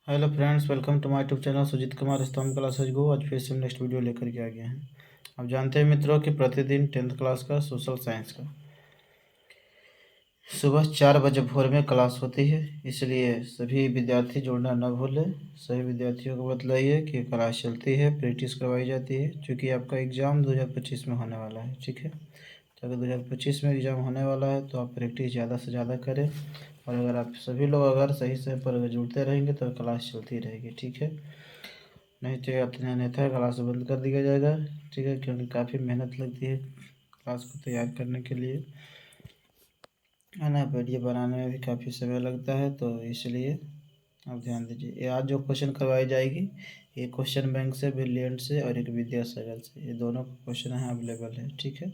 Hello friends, welcome to my YouTube channel Sujeet Kumar Stambh classes गो। आज फिर से हम नेक्स्ट वीडियो लेकर के आ गए हैं। आप जानते हैं मित्रों कि प्रतिदिन 10th क्लास का सोशल साइंस का सुबह 4 बजे भोर में क्लास होती है, इसलिए सभी विद्यार्थी जुड़ना न भूलें। सभी विद्यार्थियों को बतलाइए कि क्लास चलती है, प्रैक्टिस करवाई जाती है, क्योंकि आपका एग्ज़ाम 2025 में होने वाला है। ठीक है, तो अगर 2025 में एग्ज़ाम होने वाला है तो आप प्रैक्टिस ज़्यादा से ज़्यादा करें। और अगर आप सभी लोग अगर सही समय पर अगर जुड़ते रहेंगे तो क्लास चलती रहेगी। ठीक है, नहीं तो अन्यथा क्लास बंद कर दिया जाएगा। ठीक है, क्योंकि काफ़ी मेहनत लगती है क्लास को तैयार करने के लिए, है ना। वीडियो बनाने में भी काफ़ी समय लगता है, तो इसलिए आप ध्यान दीजिए। ये आज जो क्वेश्चन करवाई जाएगी, ये क्वेश्चन बैंक से, ब्रिलियंट से और एक विद्यासागर से, ये दोनों क्वेश्चन हैं अवेलेबल है। ठीक है,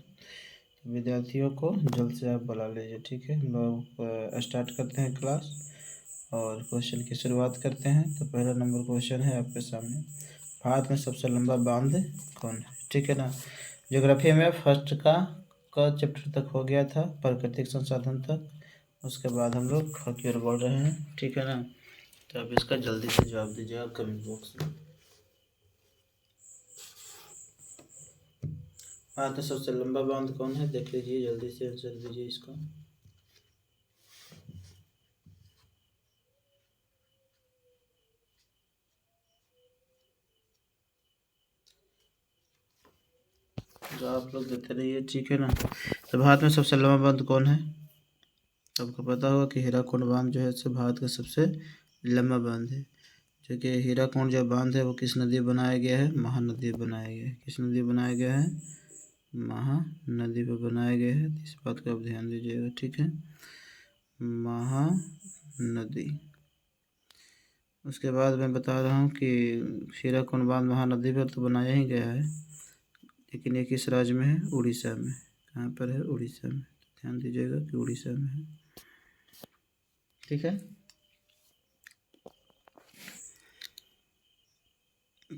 तो विद्यार्थियों को जल्द से आप बुला लीजिए। ठीक है, हम लोग स्टार्ट करते हैं क्लास और क्वेश्चन की शुरुआत करते हैं। तो पहला नंबर क्वेश्चन है आपके सामने, भारत में सबसे लंबा बांध कौन है। ठीक है ना, ज्योग्राफी में फर्स्ट का चैप्टर तक हो गया था, प्राकृतिक संसाधन तक। उसके बाद हम लोग ख की ओर बढ़ रहे हैं। ठीक है ना, तो आप इसका जल्दी से जवाब दीजिएगा कमेंट बॉक्स में। भारत में सबसे लंबा बांध कौन है, देख लीजिए, जल्दी से आंसर दीजिए इसका। जो आप लोग देते रहिए। ठीक है ना, तो भारत में सबसे लंबा बांध कौन है। आपको पता होगा कि हीराकुंड बांध जो है सो भारत का सबसे लंबा बांध है। जो कि हीराकुंड जो बांध है वो किस नदी बनाया गया है, महानदी बनाया गया है। किस नदी बनाया गया है, महानदी पर बनाया गया है। इस बात का आप ध्यान दीजिएगा। ठीक है, महानदी। उसके बाद मैं बता रहा हूँ कि हीराकुंड बांध महानदी पर तो बनाया ही गया है, लेकिन ये किस राज्य में है, उड़ीसा में। कहाँ पर है, उड़ीसा में। ध्यान दीजिएगा कि उड़ीसा में है। ठीक है,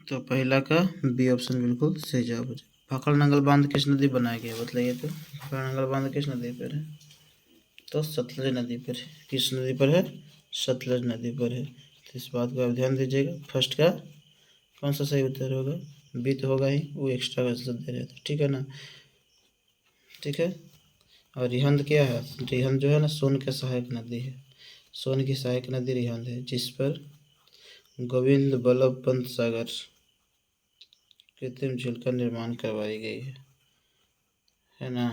तो पहला का बी ऑप्शन बिल्कुल सही जवाब हो जाए। भाखड़ नंगल बांध किस नदी बनाया गया, बताइए। तो भाखड़ नंगल बांध किस नदी पर है, तो सतलज नदी पर है। किस नदी पर है, सतलज नदी पर है। तो इस बात को आप ध्यान दीजिएगा। फर्स्ट का कौन सा सही उत्तर होगा, बी तो होगा ही, वो एक्स्ट्रा का आंसर दे रहे थे। ठीक है ना, ठीक है। और रिहंद क्या है, रिहंद जो है ना सोन के सहायक नदी है। सोन की सहायक नदी रिहंद है, जिस पर गोविंद बल्लभ पंत सागर कृत्रिम झील का निर्माण करवाई गई है ना।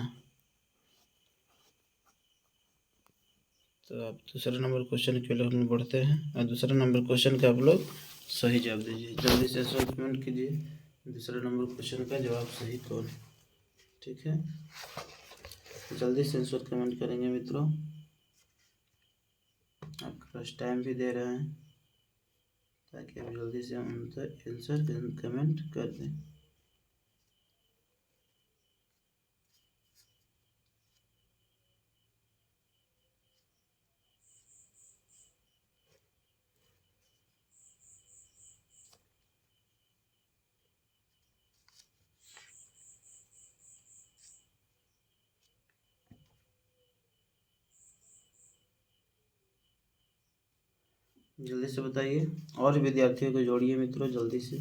तो आप दूसरे नंबर क्वेश्चन के लिए हम बढ़ते हैं, और दूसरे नंबर क्वेश्चन का आप लोग सही जवाब दीजिए। जल्दी से कमेंट कीजिए, दूसरे नंबर क्वेश्चन का जवाब सही कौन है। ठीक है, जल्दी से आंसर कमेंट करेंगे मित्रों, आपके पास टाइम भी दे रहे हैं ताकि आप जल्दी से आंसर कमेंट कर दें। जल्दी से बताइए, और विद्यार्थियों को जोड़िए मित्रों, जल्दी से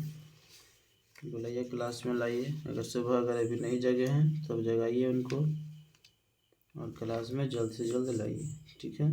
बुलाइए, क्लास में लाइए। अगर सुबह अगर अभी नहीं जगे हैं तो जगाइए उनको और क्लास में जल्द से जल्द लाइए। ठीक है,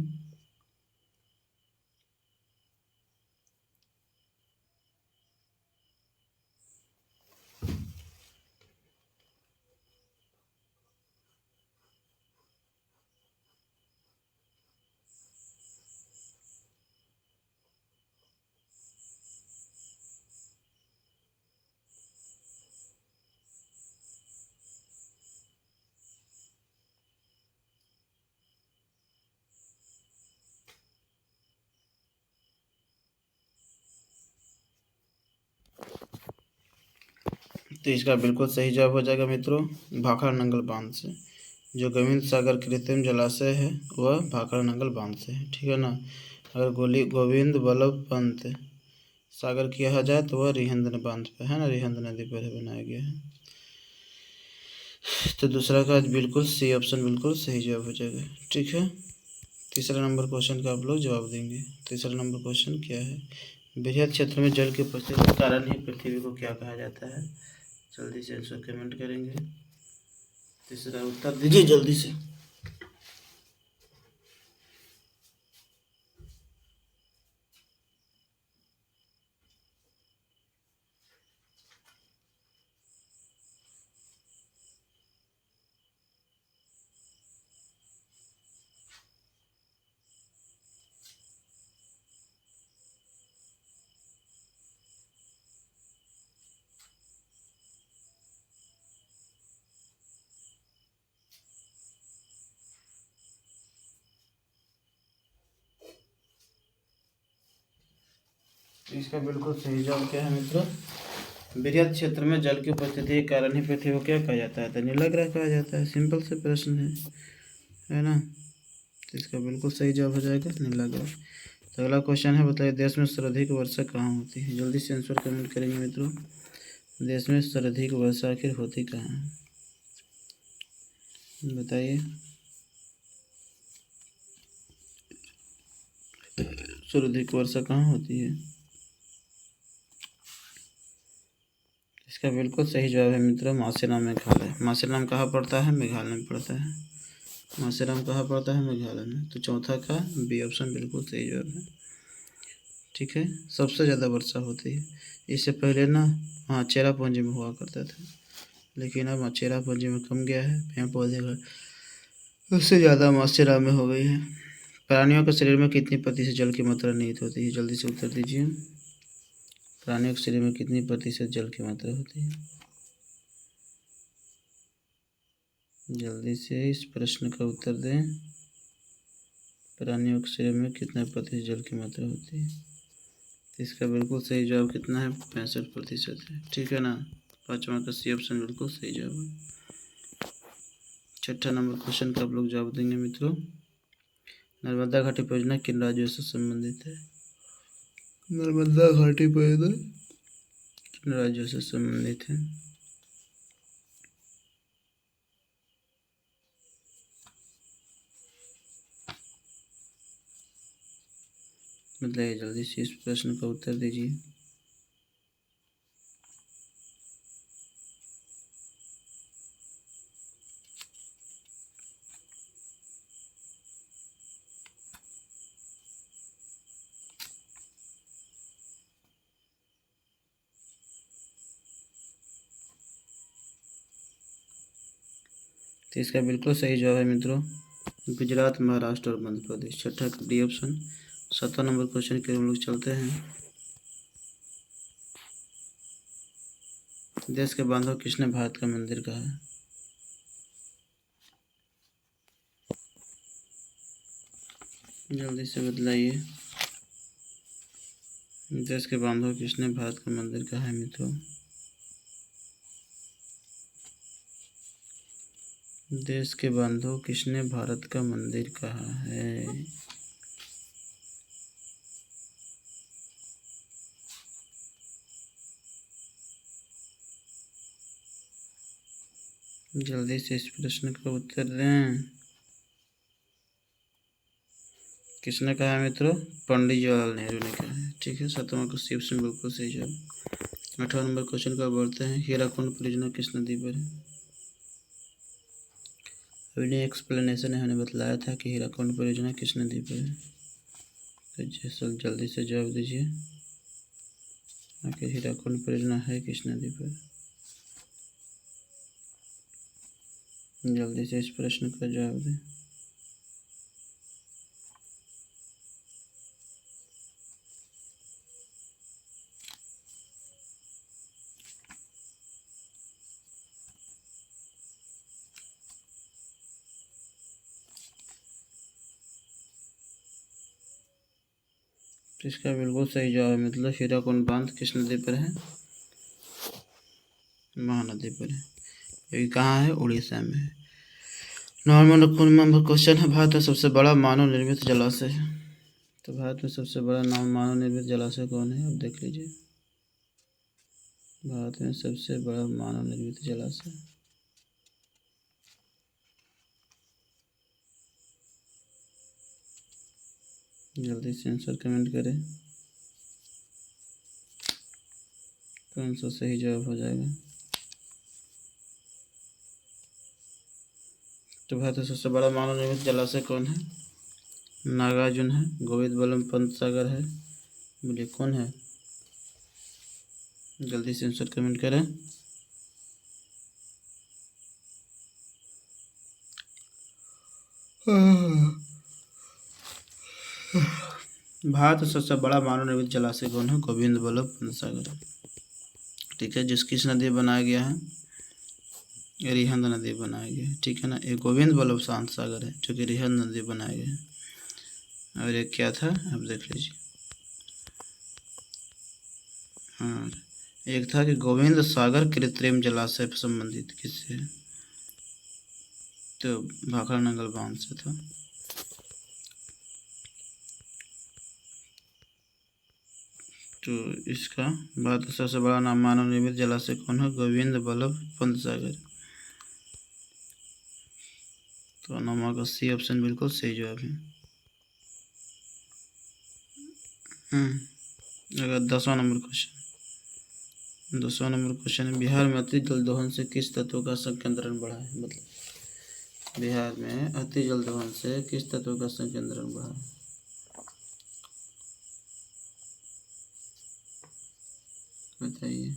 तो इसका बिल्कुल सही जवाब हो जाएगा मित्रों, भाखड़ा नंगल बांध से। जो गोविंद सागर कृत्रिम जलाशय है वह भाखड़ा नंगल बांध से है। ठीक है ना, अगर गोविंद बल्लभ पंत सागर किया जाए तो वह रिहंद बांध पे है ना, रिहंद नदी पर बनाया गया है। तो दूसरा का बिल्कुल सी ऑप्शन बिल्कुल सही जवाब हो जाएगा। ठीक है, तीसरा नंबर क्वेश्चन का आप लोग जवाब देंगे। तीसरा नंबर क्वेश्चन क्या है, बृहद क्षेत्र में जल की उपस्थिति के कारण ही पृथ्वी को क्या कहा जाता है? जल्दी से आंसर कमेंट करेंगे। तीसरा उत्तर दीजिए जल्दी से। इसका बिल्कुल सही जवाब क्या है मित्रों? बृहद क्षेत्र में जल की उपस्थिति के कारण ही पृथ्वी को क्या कहा जाता है? तो नीला ग्रह कहा जाता है। सिंपल से प्रश्न है ना? तो इसका बिल्कुल सही जवाब हो जाएगा नीला ग्रह। तो अगला क्वेश्चन है, बताइए देश में सर्वाधिक वर्षा कहाँ होती है? जल्दी से आंसर कमेंट करेंगे मित्रों। देश में सर्वाधिक वर्षा आखिर होती कहाँ है? बताइए। सर्वाधिक वर्षा कहाँ होती है? इसका बिल्कुल सही जवाब है मित्रों, मासेराम मेघालय। मासेराम कहाँ पड़ता है? मेघालय में पड़ता है। मासेराम कहाँ पड़ता है? मेघालय में। तो चौथा का बी ऑप्शन बिल्कुल सही जवाब है। ठीक है, सबसे ज़्यादा वर्षा होती है। इससे पहले ना हाँ चेरापूंजी में हुआ करता था, लेकिन अब चेरापूंजी में कम गया है पेड़ पौधे का, उससे ज़्यादा मासेराम में हो गई है। प्राणियों के शरीर में कितनी प्रतिशत जल की मात्रा निहित होती है? जल्दी से उत्तर दीजिए। प्राणियों के शरीर में कितनी प्रतिशत जल की मात्रा होती है? जल्दी से इस प्रश्न का उत्तर दें। प्राणियों के शरीर में कितना प्रतिशत जल की मात्रा होती है? इसका बिल्कुल सही जवाब कितना है? 65% है। ठीक है ना? पाँचवा का सी ऑप्शन बिल्कुल सही जवाब है। छठा नंबर क्वेश्चन का आप लोग जवाब देंगे मित्रों। नर्मदा घाटी परियोजना किन राज्यों से संबंधित है? नर्मदा घाटी परियोजना किन राज्यों से संबंधित है? बताइए जल्दी से इस प्रश्न का उत्तर दीजिए। तो इसका बिल्कुल सही जवाब है मित्रों, गुजरात, महाराष्ट्र और मध्य प्रदेश। छठा डी ऑप्शन। 7वां नंबर क्वेश्चन के हम लोग चलते हैं। देश के बांधव किसने भारत का मंदिर कहा है? जल्दी से बतलाइए। देश के बांधव किसने भारत का मंदिर कहा है मित्रों? देश के बांधव किसने भारत का मंदिर कहा है? जल्दी से इस प्रश्न का उत्तर दें। किसने कहा है मित्रों? पंडित जवाहरलाल नेहरू ने कहा है। ठीक है, 7वां का सी ऑप्शन बिल्कुल सही जवाब। 8वां नंबर क्वेश्चन का बढ़ते हैं। हीराकुंड परियोजना किस नदी पर है? अभी एक्सप्लेनेशन है, हमने बतलाया था कि हीराकुंड परियोजना किस नदी पर है। तो जल्दी से जवाब दीजिए, आखिर हीराकुंड परियोजना है किस नदी पर? जल्दी से इस प्रश्न का जवाब दें। तो इसका बिल्कुल सही जवाब है, मतलब हीराकुंड बांध किस नदी पर है? महानदी पर है। ये कहाँ है? उड़ीसा में है। नंबर क्वेश्चन है, भारत में सबसे बड़ा मानव निर्मित जलाशय है। तो भारत में सबसे बड़ा मानव निर्मित जलाशय कौन है? अब देख लीजिए। भारत में सबसे बड़ा मानव निर्मित जलाशय, जल्दी से आंसर कमेंट करें। कौन सा सही जवाब हो जाएगा? तो भारत का सबसे बड़ा मानव निर्मित जलाशय कौन है? नागार्जुन है, गोविंद बल्लभ पंत सागर है, बोलिए कौन है? जल्दी से आंसर कमेंट करें। भारत का सबसे बड़ा मानव निर्मित जलाशय कौन है? गोविंद बल्लभ पंत सागर है। ठीक है, जिस किस नदी बनाया गया है? रिहंद नदी बनाया गया है। ठीक है ना, एक गोविंद बल्लभ शांत सागर है जो कि रिहंद नदी बनाया गया है। और एक क्या था आप देख लीजिए। हाँ, एक था कि गोविंद सागर कृत्रिम जलाशय संबंधित किससे? तो भाखड़ा नंगल बांध से था। तो इसका भारत का सबसे बड़ा नाम मानव निर्मित जलाशय कौन है? गोविंद बल्लभ पंत सागर। तो नंबर का सी ऑप्शन बिल्कुल सही जवाब है। अगर 10वां नंबर क्वेश्चन है, बिहार में अति जल दोहन से किस तत्व का संकेंद्रण बढ़ा है? मतलब बिहार में अति जल दोहन से किस तत्व का संकेंद्रण बढ़ा है? बताइए।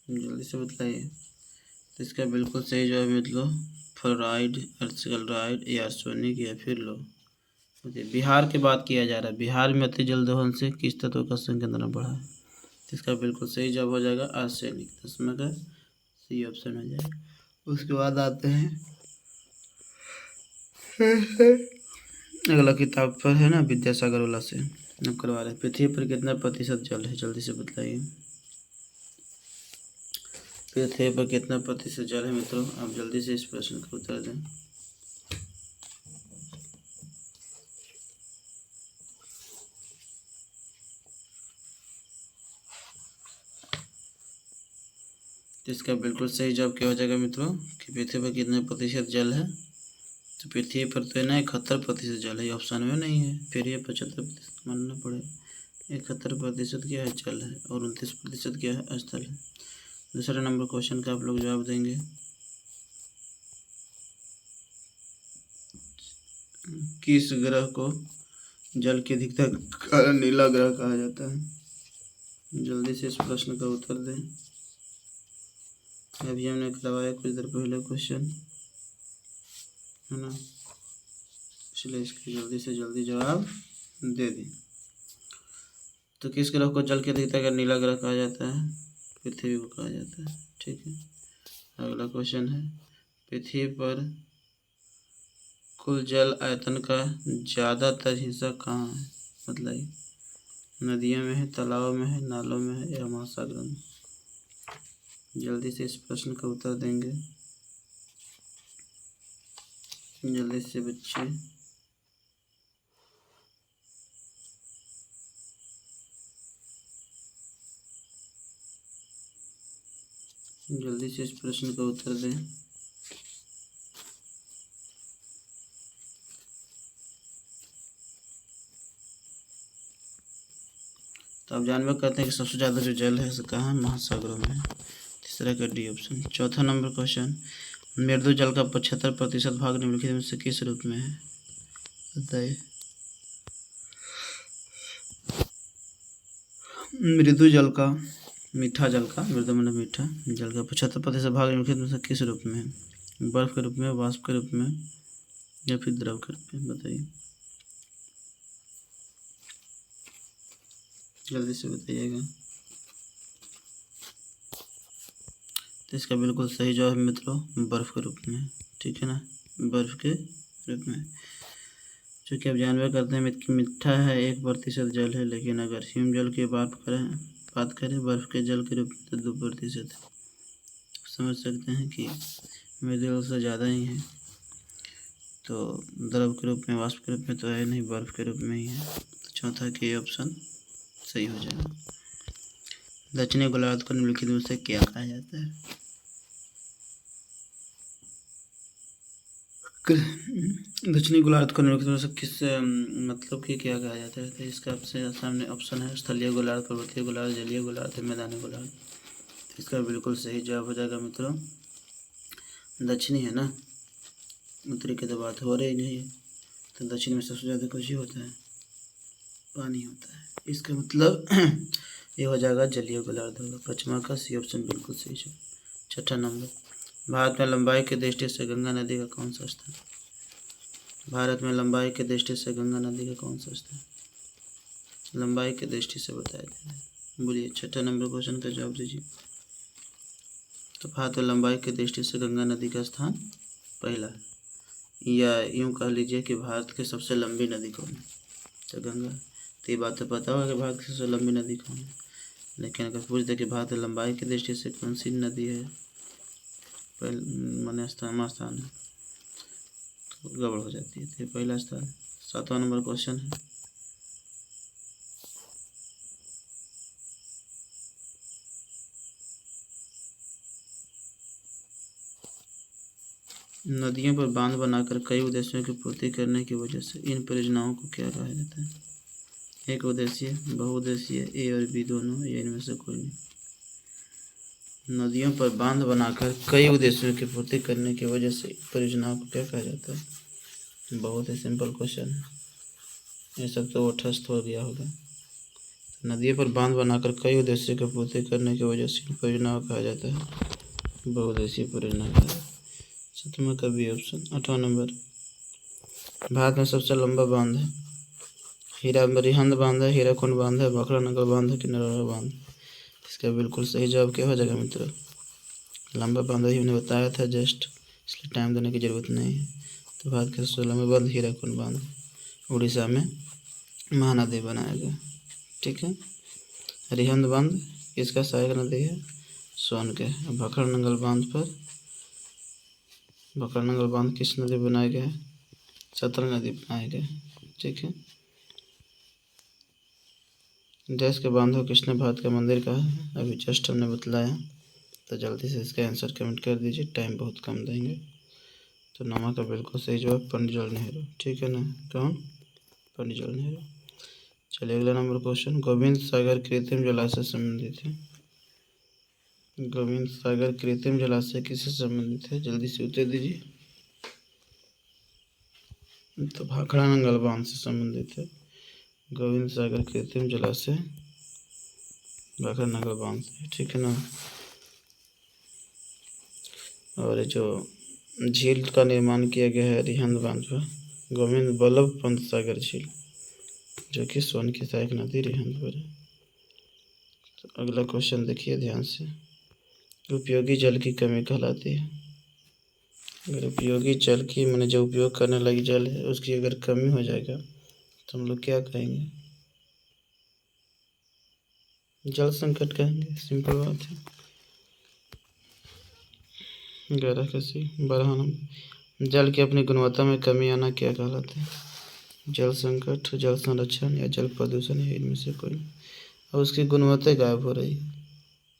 जल्दी से बताइए। तो इसका बिल्कुल सही जवाब मतलब फ्लोराइड, अर्चिक्लोराइड या आर्सेनिक या फिर लो। बिहार की बात किया जा रहा है, बिहार में अति जल दोहन से किस तत्व का संकेंद्रण बढ़ा है? तो इसका बिल्कुल सही जवाब हो जाएगा आर्सेनिक। इसमें का सी ऑप्शन हो जाएगा। उसके बाद आते हैं अगला किताब पर है ना, विद्यासागर वाला से अब करवा रहे हैं। पृथ्वी पर कितना प्रतिशत जल है? जल्दी से बताइए। पृथ्वी पर कितना प्रतिशत जल है मित्रों? आप जल्दी से इस प्रश्न का उत्तर दें। तो इसका बिल्कुल सही जवाब क्या हो जाएगा मित्रों कि पृथ्वी पर कितने प्रतिशत जल है? तो पृथ्वी पर तो है ना 71% जल है, ऑप्शन में नहीं है, फिर ये 75% मानना पड़ेगा। 71% क्या है? जल है, और 29% क्या है? स्थल है। दूसरे नंबर क्वेश्चन का आप लोग जवाब देंगे। किस ग्रह को जल की अधिकता कारण नीला ग्रह कहा जाता है? जल्दी से इस प्रश्न का उत्तर दें। अभी हमने करवाया कुछ देर पहले क्वेश्चन, है ना, इसलिए इसके जल्दी से जल्दी जवाब दे दें। तो किस ग्रह को जल की अधिकता का नीला ग्रह कहा जाता है? पृथ्वी को कहा जाता है। ठीक है, अगला क्वेश्चन है, पृथ्वी पर कुल जल आयतन का ज़्यादातर हिस्सा कहाँ है? मतलब नदियों में है, तालाबों में है, नालों में है या महासागरों में? जल्दी से इस प्रश्न का उत्तर देंगे। जल्दी से बच्चे। जल्दी से इस प्रश्न का उत्तर दें। तो आप जानवर कहते हैं कि सबसे ज़्यादा जो जल है वो कहाँ है? महासागरों में है। तीसरा का डी ऑप्शन। चौथा नंबर क्वेश्चन, मृदु जल का 75% भाग निम्नलिखित में से किस रूप में है? बताइए। मृदु जल का, मीठा जल का, मृदु मतलब मीठा जल का 75% भाग निम्नलिखित में से किस रूप में है? बर्फ के रूप में, वाष्प के रूप में या फिर द्रव के रूप में? बताइए, जल्दी से बताइएगा। तो इसका बिल्कुल सही जवाब है मित्रों बर्फ के रूप में। ठीक है ना, बर्फ के रूप में। चूँकि आप जानवर करते हैं कि मीठा है 1% जल है, लेकिन अगर हिम जल की बात करें बर्फ के जल के रूप में तो 2% है। समझ सकते हैं कि मृदु से ज़्यादा ही है। तो द्रव के रूप में, वाष्प के रूप में तो है नहीं, बर्फ के रूप में ही है। तो चौथा के ऑप्शन सही हो जाएगा। दक्षिणी गोलार्ध को निम्नलिखित में से क्या कहा जाता है? दक्षिणी गोलार्ध को निम्नलिखित में से किस मतलब कि क्या कहा जाता है? तो इसका आपसे सामने ऑप्शन है स्थलीय गोलार्ध, पर्वतीय गोलार्ध, जलीय गोलार्ध, मैदानी गोलार्ध। तो इसका बिल्कुल सही जवाब हो जाएगा मित्रों दक्षिणी है ना। उत्तरी की तो बात हो रही नहीं है, तो दक्षिण में सबसे ज़्यादा कुछ ही होता है, पानी होता है। इसका मतलब ये हो जाएगा जलीय गोलार्ध होगा। पश्चिमा का सी ऑप्शन बिल्कुल सही है। छठा नंबर, भारत में लंबाई की दृष्टि से गंगा नदी का कौन सा स्थान? भारत में लंबाई की दृष्टि से गंगा नदी का कौन सा स्थान? लंबाई की दृष्टि से बताया गया है। बोलिए छठा नंबर क्वेश्चन का जवाब दीजिए। तो भारत में लंबाई की दृष्टि से गंगा नदी का स्थान पहला, या यूँ कह लीजिए कि भारत की सबसे लंबी नदी कौन है? तो गंगा। तो ये बात तो पता होगा कि भारत की सबसे लंबी नदी कौन है, लेकिन अगर पूछ दे कि भारत में लंबाई की दृष्टि से कौन सी नदी है माने स्थान है, तो गड़बड़ हो जाती है। तो पहला स्थान। 7वां नंबर क्वेश्चन है, नदियों पर बांध बनाकर कई उद्देश्यों की पूर्ति करने की वजह से इन परियोजनाओं को क्या कहा जाता है? एक उद्देश्य, बहुउद्देशीय, ए और बी दोनों, या इनमें से कोई नहीं। नदियों पर बांध बनाकर कई उद्देश्यों की पूर्ति करने की वजह से परियोजनाओं को क्या कहा जाता है? बहुत ही सिंपल क्वेश्चन है, ये सब तो ठस्त हो गया होगा। नदियों पर बांध बनाकर कई उद्देश्यों की पूर्ति करने की वजह से इन परियोजनाओं को कहा जाता है बहुउद्देशीय परियोजना कहा जाता है। 7वां का बी ऑप्शन। 8वां नंबर, भारत में सबसे लंबा बांध है रिहंद बांध है, हीराकुंड बांध है, भाखड़ा नगर बांध है कि नरौरा बांध? इसका बिल्कुल सही जवाब क्या हो जाएगा मित्रों? लंबा बांध ही हमने बताया था जस्ट, इसलिए टाइम देने की ज़रूरत नहीं है। तो भारत का सबसे लंबा बांध हीराकुंड बांध उड़ीसा में महानदी बनाया गया। ठीक है। रिहंद बांध इसका सहायक नदी है सोन के। भाखड़ा नंगल बांध किस नदी बनाया गया है? सतलज नदी बनाया गया। ठीक है। देश के बांधों किसने भारत का मंदिर कहा है? अभी जस्ट हमने बतलाया, तो जल्दी से इसका आंसर कमेंट कर दीजिए, टाइम बहुत कम देंगे। तो नमा का बिल्कुल सही जवाब पंडित जवाहरलाल नेहरू। ठीक है ना, कौन? पंडित जवाहरलाल नेहरू। चलिए अगला नंबर क्वेश्चन, गोविंद सागर कृत्रिम जलाशय संबंधित है। गोविंद सागर कृत्रिम जलाशय किससे संबंधित है? जल्दी से उत्तर दीजिए। तो भाखड़ा नंगल बांध से संबंधित है। गोविंद सागर कृत्रिम जलाशय भाखड़ा नंगल बांध से। ठीक है ना। और जो झील का निर्माण किया गया है रिहंद बांध पर, गोविंद बल्लभ पंत सागर झील, जो कि सोन की सहायक नदी रिहंद पर है। तो अगला क्वेश्चन देखिए ध्यान से, उपयोगी जल की कमी कहलाती है। अगर उपयोगी जल की मैंने जो उपयोग करने लगी जल है उसकी अगर कमी हो जाएगा तो हम लोग क्या कहेंगे? जल संकट कहेंगे, सिंपल बात है। 11 का सी। 12 नंबर, जल की अपनी गुणवत्ता में कमी आना क्या कहलाता है? जल संकट, जल संरक्षण, या जल प्रदूषण, या इनमें से कोई। और उसकी गुणवत्ता गायब हो रही है,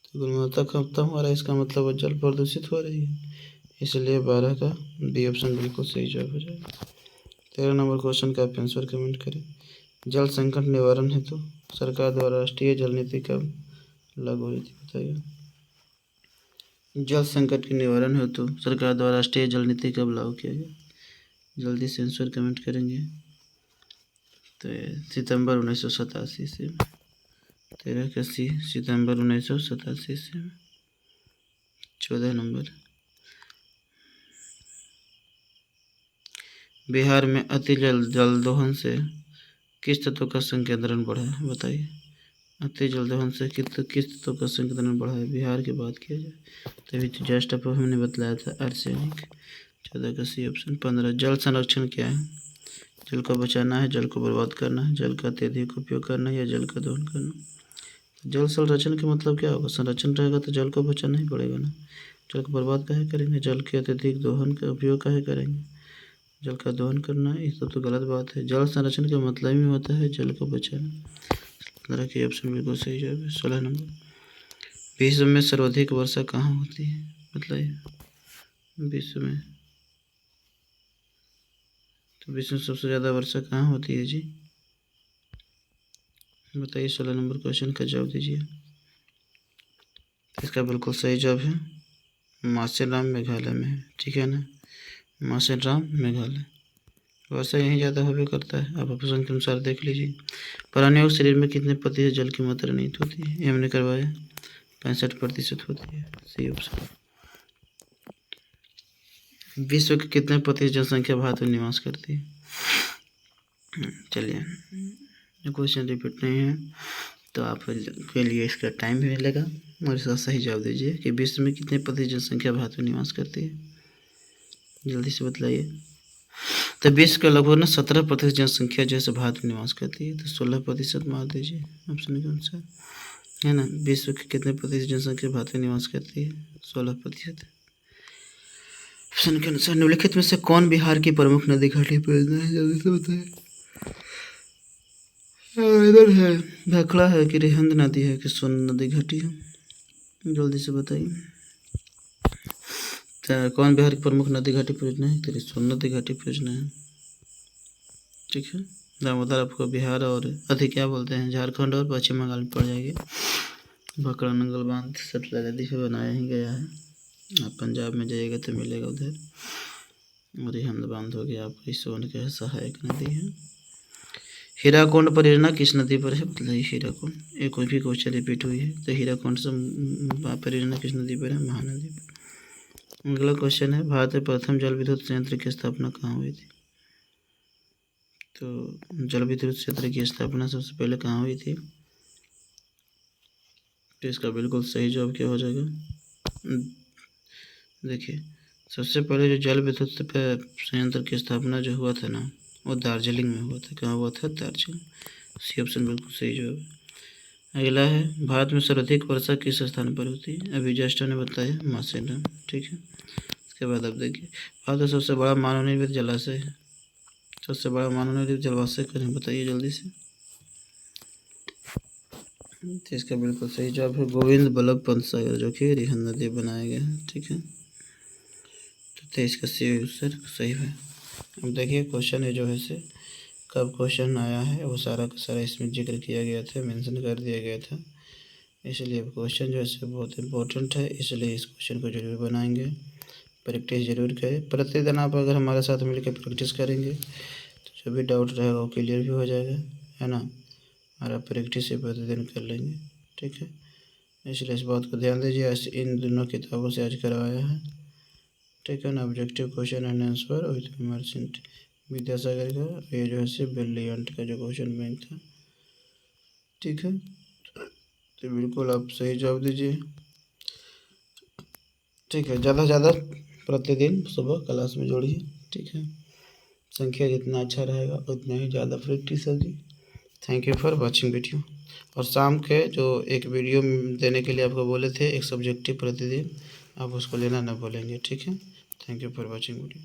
तो गुणवत्ता खत्म हो रहा है, इसका मतलब वो जल प्रदूषित हो रही है। इसलिए 12 का बी ऑप्शन बिल्कुल सही जवाब हो जाएगा। 13 नंबर क्वेश्चन का आप आंसर कमेंट करें। जल संकट निवारण हेतु सरकार द्वारा राष्ट्रीय जल नीति कब लागू हुई थी? बताइए। जल संकट के निवारण हेतु सरकार द्वारा राष्ट्रीय जल नीति कब लागू किया गया? जल्दी से आंसर कमेंट करेंगे। तो सितंबर 1987 से। 13 का सी, सितंबर 1987 से। 14 नंबर, बिहार में अति जल दोहन से किस तत्व का संकेंद्रण बढ़ा है? बताइए। अति जल दोहन से किस तत्व का संकेंद्रण बढ़ा है? बिहार की बात किया जाए तभी तो जस्ट अब हमने बतलाया था आर्सेनिक। 14 का सी ऑप्शन। 15, जल संरक्षण क्या है? जल को बचाना है, जल को बर्बाद करना है, जल का अत्यधिक उपयोग करना है, या जल का दोहन करना? जल संरक्षण का मतलब क्या होगा? संरक्षण रहेगा तो जल को बचाना ही पड़ेगा ना। जल को बर्बाद काहे करेंगे? जल के अत्यधिक दोहन का उपयोग काहे करेंगे? जल का दोहन करना, ये सब तो गलत बात है। जल संरक्षण का मतलब ही होता है जल को बचाना। 15 के ऑप्शन बिल्कुल सही जवाब है। 16 नंबर, विश्व में सर्वाधिक वर्षा कहाँ होती है? मतलब विश्व में विश्व में सबसे ज़्यादा वर्षा कहाँ होती है जी? बताइए। 16 नंबर क्वेश्चन का जवाब दीजिए। इसका बिल्कुल सही जवाब है मासेराम मेघालय में है, ठीक है ना। मासेराम मेघालय। वर्षा यहीं ज़्यादा होबे करता है, आप ऑप्शन के अनुसार देख लीजिए। प्राणियों के शरीर में कितने प्रतिशत जल की मात्रा निहित होती है? ये हमने करवाया 65% होती है, सही ऑप्शन। विश्व की कितने प्रतिशत जनसंख्या भारत में निवास करती है? चलिए क्वेश्चन रिपीट नहीं है तो आपके लिए इसका टाइम भी मिलेगा और इसका सही जवाब दीजिए कि विश्व में कितने प्रतिशत जनसंख्या भारत में निवास करती है, जल्दी से बतलाइए। तो विश्व का लगभग ना 17% जनसंख्या जो है भारत में निवास करती है, तो 16% मार दीजिए ऑप्शन के अनुसार, है ना। विश्व की कितने प्रतिशत जनसंख्या भारत में निवास करती है? 16%। ऑप्शन के अनुसार निम्नलिखित में से कौन बिहार की प्रमुख नदी घाटी परियोजना है, जल्दी से बताइए। इधर है भाखड़ा है कि रिहंद नदी है कि सोन नदी घाटी है, जल्दी से बताइए। कौन बिहार की प्रमुख नदी घाटी परियोजना है? तेरी सोन नदी घाटी परियोजना है, ठीक है। दामोदर आपको बिहार और अधिक क्या बोलते हैं, झारखंड और पश्चिम बंगाल में पड़ जाएगी। भाखड़ा नंगल बांध सतलज नदी से बनाया ही गया है। आप पंजाब में जाइएगा तो मिलेगा उधर। और रिहंद बांध हो गया आपको सोन के सहायक नदी है। हीराकुंड परियोजना किस नदी पर है, बताइए। हीराकुंड, एक कोई भी क्वेश्चन रिपीट हुई है तो हीराकुंड से परियोजना किस नदी पर है? महानदी पर। अगला क्वेश्चन है भारत में प्रथम जल विद्युत संयंत्र की स्थापना कहाँ हुई थी? तो जल विद्युत संयंत्र की स्थापना सबसे पहले कहाँ हुई थी? तो इसका बिल्कुल सही जवाब क्या हो जाएगा? देखिए सबसे पहले जो जल विद्युत संयंत्र की स्थापना जो हुआ था ना, वो दार्जिलिंग में हुआ था। कहाँ हुआ था? दार्जिलिंग। सी ऑप्शन बिल्कुल सही जवाब है। अगला है भारत में सर्वाधिक वर्षा किस स्थान पर होती है? अभी जस्ट ने बताया मासेराम, ठीक है। इसके बाद अब देखिए भारत का सबसे बड़ा मानव निर्मित जलाशय है। सबसे बड़ा मानव निर्मित जलाशय करें, बताइए जल्दी से। तो इसका बिल्कुल सही जवाब है गोविंद बल्लभ पंत सागर, जो कि रिहंद नदी बनाया गया है, ठीक है। तो इसका सही है। अब देखिए क्वेश्चन है जो है से कब क्वेश्चन आया है वो सारा का सारा इसमें जिक्र किया गया था, मेंशन कर दिया गया था। इसलिए क्वेश्चन जो है बहुत इम्पोर्टेंट है, इसलिए इस क्वेश्चन को जरूर बनाएंगे, प्रैक्टिस जरूर करें। प्रतिदिन आप अगर हमारे साथ मिलकर प्रैक्टिस करेंगे तो जो भी डाउट रहेगा वो क्लियर भी हो जाएगा, है ना। और आप प्रैक्टिस से प्रतिदिन कर लेंगे, ठीक है। इसलिए इस बात को ध्यान दीजिए। इन दोनों किताबों से आज करवाया है, ठीक है ना। Objective question and answer with merchant Vidyasagar का, ये जो है ब्रिलियंट का जो क्वेश्चन बैंक था, ठीक है। तो बिल्कुल आप सही जवाब दीजिए, ठीक है। ज़्यादा से ज़्यादा प्रतिदिन सुबह क्लास में जोड़िए, ठीक है। संख्या जितना अच्छा रहेगा उतना ही ज़्यादा प्रैक्टिस होगी। Thank you for watching video. और शाम के जो एक वीडियो देने के लिए आपको बोले थे एक सब्जेक्टिव प्रतिदिन, आप उसको लेना ना भूलेंगे, ठीक है। Thank you for watching video.